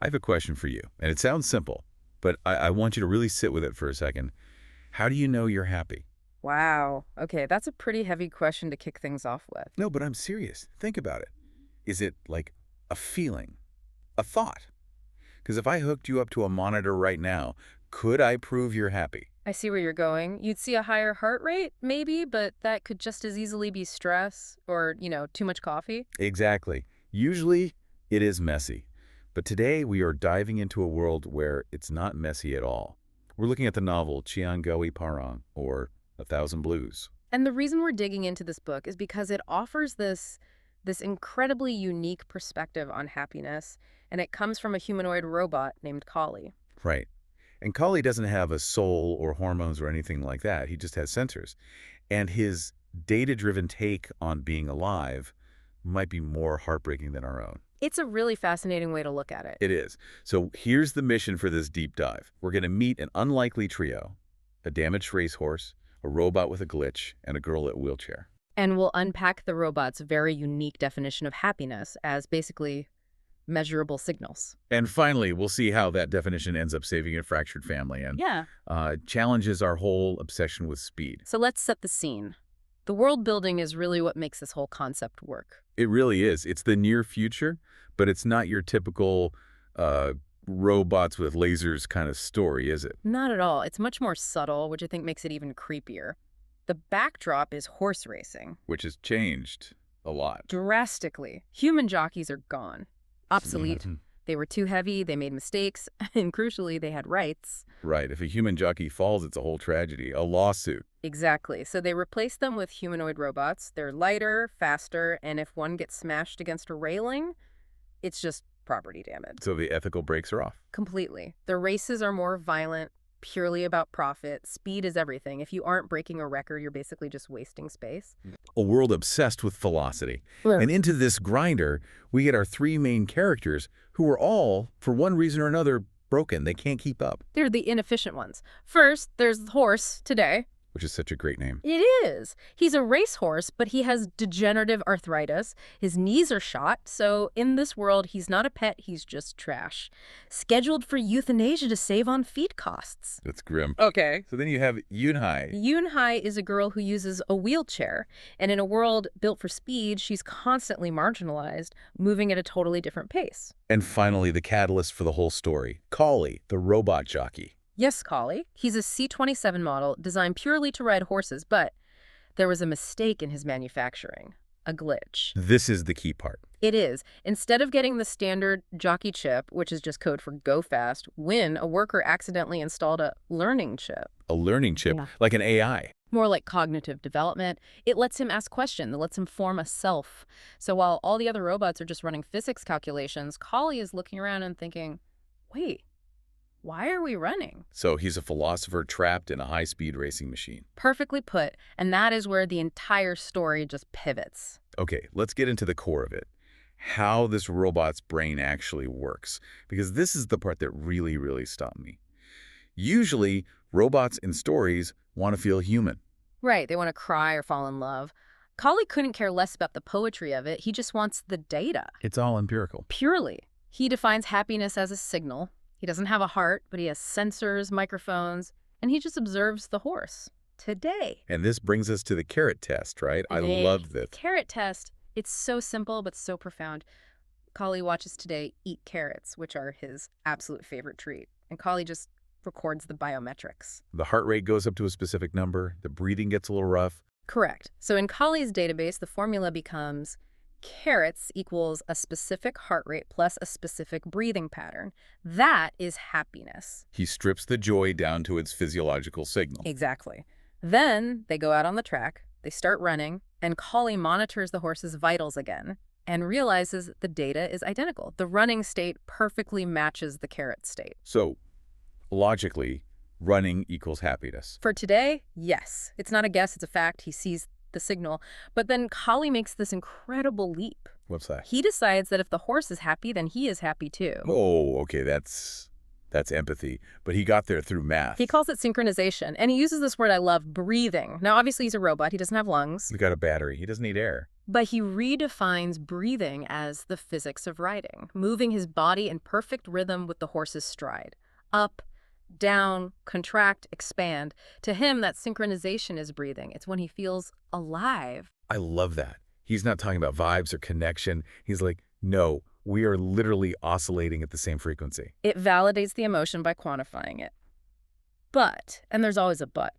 I have a question for you, and it sounds simple, but I want you to really sit with it for a second. How do you know you're happy? Wow. Okay, that's a pretty heavy question to kick things off with. No, but I'm serious. Think about it. Is it like a feeling, a thought? Because if I hooked you up to a monitor right now, could I prove you're happy? I see where you're going. You'd see a higher heart rate, maybe, but that could just as easily be stress or, too much coffee. Exactly. Usually, it is messy. But today, we are diving into a world where it's not messy at all. We're looking at the novel Cheon Parang, or A Thousand Blues. And the reason we're digging into this book is because it offers this incredibly unique perspective on happiness, and it comes from a humanoid robot named Kali. Right. And Kali doesn't have a soul or hormones or anything like that. He just has sensors. And his data-driven take on being alive might be more heartbreaking than our own. It's a really fascinating way to look at it. It is. So here's the mission for this deep dive. We're going to meet an unlikely trio, a damaged racehorse, a robot with a glitch, and a girl at wheelchair. And we'll unpack the robot's very unique definition of happiness as basically measurable signals. And finally, we'll see how that definition ends up saving a fractured family and Yeah. challenges our whole obsession with speed. So let's set the scene. The world building is really what makes this whole concept work. It really is. It's the near future, but it's not your typical robots with lasers kind of story, is it? Not at all. It's much more subtle, which I think makes it even creepier. The backdrop is horse racing. Which has changed a lot. Drastically. Human jockeys are gone. Obsolete. They were too heavy, they made mistakes, and crucially, they had rights. Right. If a human jockey falls, it's a whole tragedy, a lawsuit. Exactly. So they replaced them with humanoid robots. They're lighter, faster, and if one gets smashed against a railing, it's just property damage. So the ethical brakes are off. Completely. The races are more violent, purely about profit. Speed is everything. If you aren't breaking a record, you're basically just wasting space. A world obsessed with velocity. Yeah. And into this grinder, we get our three main characters who are all, for one reason or another, broken. They can't keep up. They're the inefficient ones. First, there's the horse today. Which is such a great name. It is. He's a racehorse, but he has degenerative arthritis. His knees are shot, so in this world, he's not a pet, he's just trash. Scheduled for euthanasia to save on feed costs. That's grim. Okay. So then you have Yunhai. Yunhai is a girl who uses a wheelchair, and in a world built for speed, she's constantly marginalized, moving at a totally different pace. And finally, the catalyst for the whole story, Kali, the robot jockey. Yes, Kali. He's a C-27 model designed purely to ride horses, but there was a mistake in his manufacturing, a glitch. This is the key part. It is. Instead of getting the standard jockey chip, which is just code for go fast, a worker accidentally installed a learning chip. A learning chip, Yeah. like an AI. More like cognitive development. It lets him ask questions. It lets him form a self. So while all the other robots are just running physics calculations, Kali is looking around and thinking, wait, why are we running? So he's a philosopher trapped in a high-speed racing machine. Perfectly put. And that is where the entire story just pivots. Okay, let's get into the core of it. How this robot's brain actually works. Because this is the part that really, really stopped me. Usually, robots in stories want to feel human. Right, they want to cry or fall in love. Kali couldn't care less about the poetry of it. He just wants the data. It's all empirical. Purely. He defines happiness as a signal. He doesn't have a heart, but he has sensors, microphones, and he just observes the horse. Today. And this brings us to the carrot test, right? I love this. Carrot test. It's so simple, but so profound. Kali watches Today eat carrots, which are his absolute favorite treat. And Kali just records the biometrics. The heart rate goes up to a specific number. The breathing gets a little rough. Correct. So in Kali's database, the formula becomes carrots equals a specific heart rate plus a specific breathing pattern. That is happiness. He strips the joy down to its physiological signal. Exactly. Then they go out on the track, they start running, and Kali monitors the horse's vitals again and realizes the data is identical. The running state perfectly matches the carrot state. So, logically, running equals happiness. For Today, yes. It's not a guess, it's a fact. He sees the signal. But then Kali makes this incredible leap. What's that? He decides that if the horse is happy, then he is happy too. Oh, okay, that's empathy. But he got there through math. He calls it synchronization, and he uses this word I love, breathing. Now, obviously, he's a robot. He doesn't have lungs. He's got a battery. He doesn't need air. But he redefines breathing as the physics of riding, moving his body in perfect rhythm with the horse's stride. Up, down, contract, expand. To him, that synchronization is breathing. It's when he feels alive. I love that. He's not talking about vibes or connection. He's like, no, we are literally oscillating at the same frequency. It validates the emotion by quantifying it. But, and there's always a but,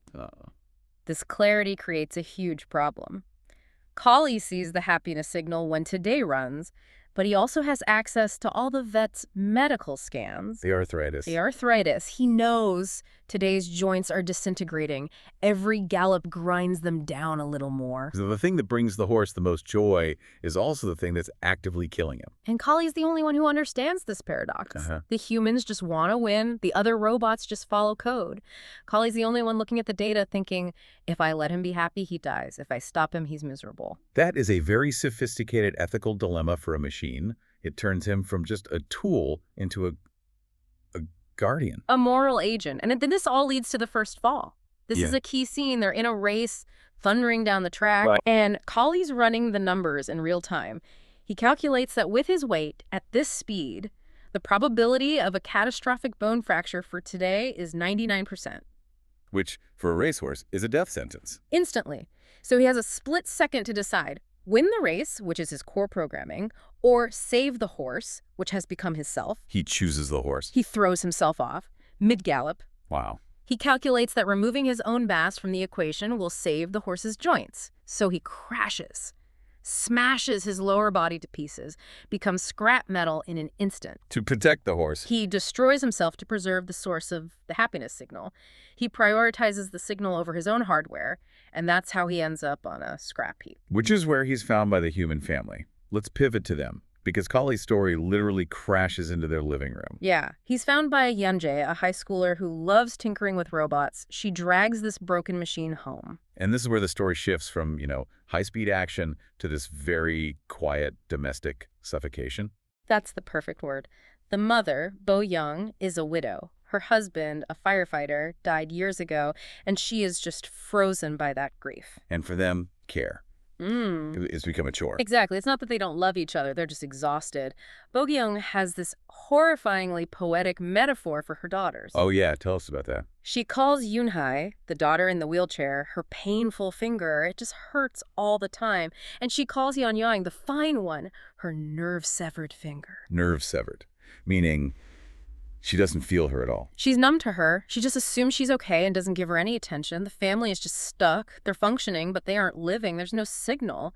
this clarity creates a huge problem. Collie sees the happiness signal when today runs, but he also has access to all the vet's medical scans. The arthritis. The arthritis. He knows today's joints are disintegrating. Every gallop grinds them down a little more. So the thing that brings the horse the most joy is also the thing that's actively killing him. And Collie's the only one who understands this paradox. The humans just want to win. The other robots just follow code. Collie's the only one looking at the data thinking, if I let him be happy, he dies. If I stop him, he's miserable. That is a very sophisticated ethical dilemma for a machine. It turns him from just a tool into a guardian. A moral agent. And then this all leads to the first fall. This is a key scene. They're in a race, thundering down the track, and Collie's running the numbers in real time. He calculates that with his weight, at this speed, the probability of a catastrophic bone fracture for today is 99%. Which, for a racehorse, is a death sentence. Instantly. So he has a split second to decide: win the race, which is his core programming, or save the horse, which has become his self. He chooses the horse. He throws himself off, mid-gallop. Wow. He calculates that removing his own mass from the equation will save the horse's joints. So he crashes, smashes his lower body to pieces, becomes scrap metal in an instant. To protect the horse. He destroys himself to preserve the source of the happiness signal. He prioritizes the signal over his own hardware, and that's how he ends up on a scrap heap. Which is where he's found by the human family. Let's pivot to them, because Collie's story literally crashes into their living room. Yeah. He's found by Yeonjae, a high schooler who loves tinkering with robots. She drags this broken machine home. And this is where the story shifts from, high-speed action to this very quiet domestic suffocation. That's the perfect word. The mother, Bo Young, is a widow. Her husband, a firefighter, died years ago, and she is just frozen by that grief. And for them, care. It's become a chore. Exactly. It's not that they don't love each other. They're just exhausted. Bo Young has this horrifyingly poetic metaphor for her daughters. Oh, yeah. Tell us about that. She calls Yoonhae, the daughter in the wheelchair, her painful finger. It just hurts all the time. And she calls Yeon-Yang, the fine one, her nerve-severed finger. Nerve-severed, meaning she doesn't feel her at all. She's numb to her. She just assumes she's okay and doesn't give her any attention. The family is just stuck. They're functioning, but they aren't living. There's no signal,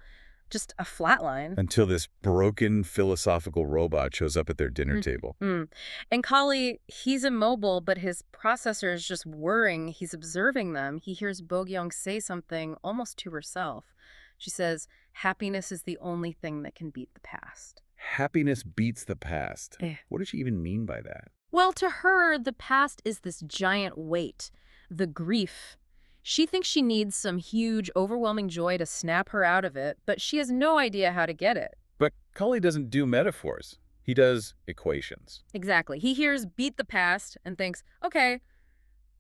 just a flat line. Until this broken philosophical robot shows up at their dinner table. And Kali, he's immobile, but his processor is just whirring. He's observing them. He hears Bo Young say something almost to herself. She says, happiness is the only thing that can beat the past. Happiness beats the past. What does she even mean by that? Well, to her, the past is this giant weight, the grief. She thinks she needs some huge, overwhelming joy to snap her out of it, but she has no idea how to get it. But Cully doesn't do metaphors. He does equations. Exactly. He hears beat the past and thinks, okay,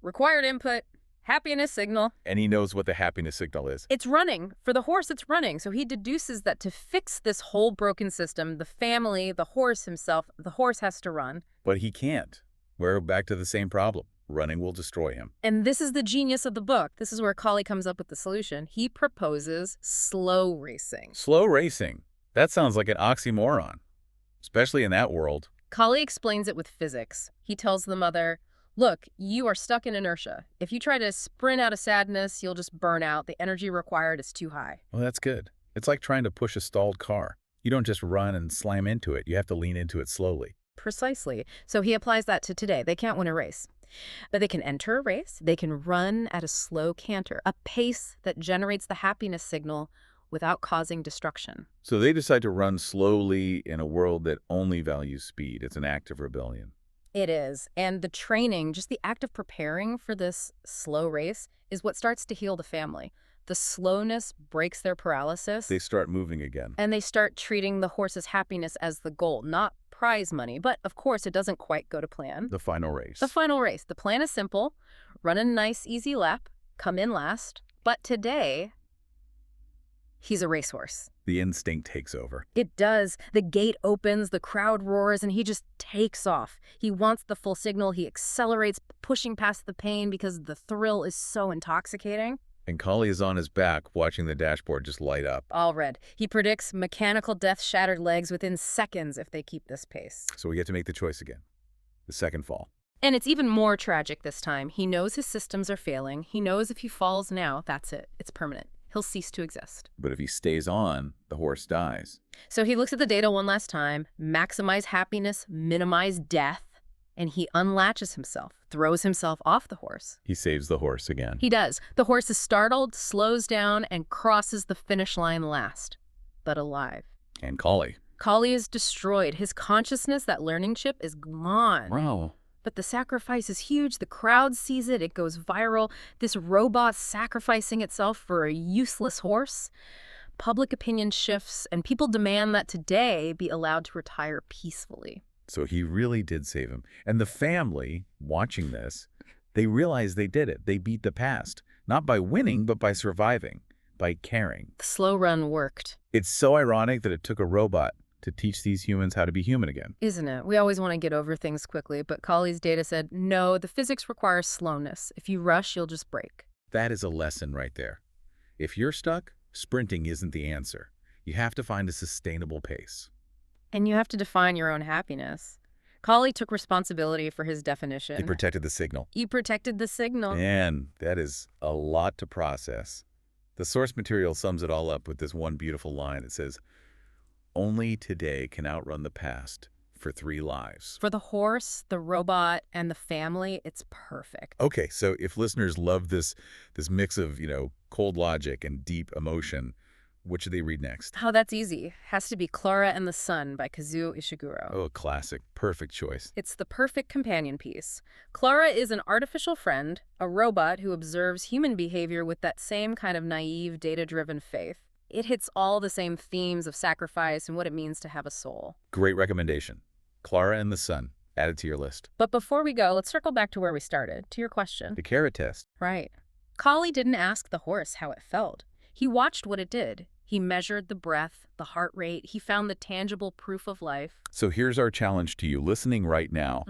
required input, happiness signal. And he knows what the happiness signal is. It's running. For the horse, it's running. So he deduces that to fix this whole broken system, the family, the horse himself, the horse has to run. But he can't. We're back to the same problem. Running will destroy him. And this is the genius of the book. This is where Collie comes up with the solution. He proposes slow racing. Slow racing. That sounds like an oxymoron, especially in that world. Collie explains it with physics. He tells the mother, look, you are stuck in inertia. If you try to sprint out of sadness, you'll just burn out. The energy required is too high. Well, that's good. It's like trying to push a stalled car. You don't just run and slam into it. You have to lean into it slowly. Precisely. So he applies that to today. They can't win a race, but they can enter a race. They can run at a slow canter, a pace that generates the happiness signal without causing destruction. So they decide to run slowly in a world that only values speed. It's an act of rebellion. It is. And the training, just the act of preparing for this slow race, is what starts to heal the family. The slowness breaks their paralysis. They start moving again. And they start treating the horse's happiness as the goal, not prize money. But, of course, it doesn't quite go to plan. The final race. The final race. The plan is simple. Run a nice, easy lap. Come in last. But today, he's a racehorse. The instinct takes over. It does. The gate opens, the crowd roars, and he just takes off. He wants the full signal. He accelerates, pushing past the pain because the thrill is so intoxicating. And Collie is on his back, watching the dashboard just light up. All red. He predicts mechanical death, shattered legs within seconds if they keep this pace. So we get to make the choice again. The second fall. And it's even more tragic this time. He knows his systems are failing. He knows if he falls now, that's it. It's permanent. He'll cease to exist. But if he stays on, the horse dies. So he looks at the data one last time, maximize happiness, minimize death, and he unlatches himself, throws himself off the horse. He saves the horse again. He does. The horse is startled, slows down, and crosses the finish line last, but alive. And Collie. Collie is destroyed. His consciousness, that learning chip, is gone. Wow. But the sacrifice is huge. The crowd sees it. It goes viral. This robot sacrificing itself for a useless horse. Public opinion shifts, and people demand that today be allowed to retire peacefully. So he really did save him. And the family, watching this, they realize they did it. They beat the past. Not by winning, but by surviving. By caring. The slow run worked. It's so ironic that it took a robot to teach these humans how to be human again. Isn't it? We always want to get over things quickly, but Collie's data said, no, the physics requires slowness. If you rush, you'll just break. That is a lesson right there. If you're stuck, sprinting isn't the answer. You have to find a sustainable pace. And you have to define your own happiness. Collie took responsibility for his definition. He protected the signal. You protected the signal. Man, that is a lot to process. The source material sums it all up with this one beautiful line. It says, "Only today can outrun the past for 3 lives." For the horse, the robot, and the family, it's perfect. Okay, so if listeners love this mix of, cold logic and deep emotion, what should they read next? Oh, that's easy. Has to be Clara and the Sun by Kazuo Ishiguro. Oh, a classic. Perfect choice. It's the perfect companion piece. Clara is an artificial friend, a robot who observes human behavior with that same kind of naive, data-driven faith. It hits all the same themes of sacrifice and what it means to have a soul. Great recommendation. Clara and the Sun. Add it to your list. But before we go, let's circle back to where we started, to your question. The carrot test. Right. Collie didn't ask the horse how it felt. He watched what it did. He measured the breath, the heart rate. He found the tangible proof of life. So here's our challenge to you listening right now.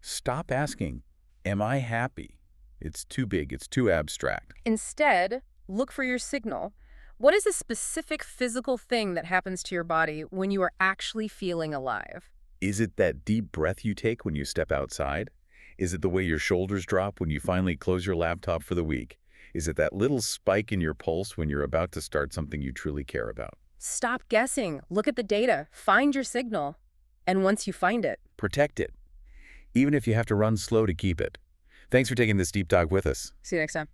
Stop asking, am I happy? It's too big. It's too abstract. Instead, look for your signal. What is a specific physical thing that happens to your body when you are actually feeling alive? Is it that deep breath you take when you step outside? Is it the way your shoulders drop when you finally close your laptop for the week? Is it that little spike in your pulse when you're about to start something you truly care about? Stop guessing. Look at the data. Find your signal. And once you find it, Protect it, even if you have to run slow to keep it. Thanks for taking this deep dive with us. see you next time.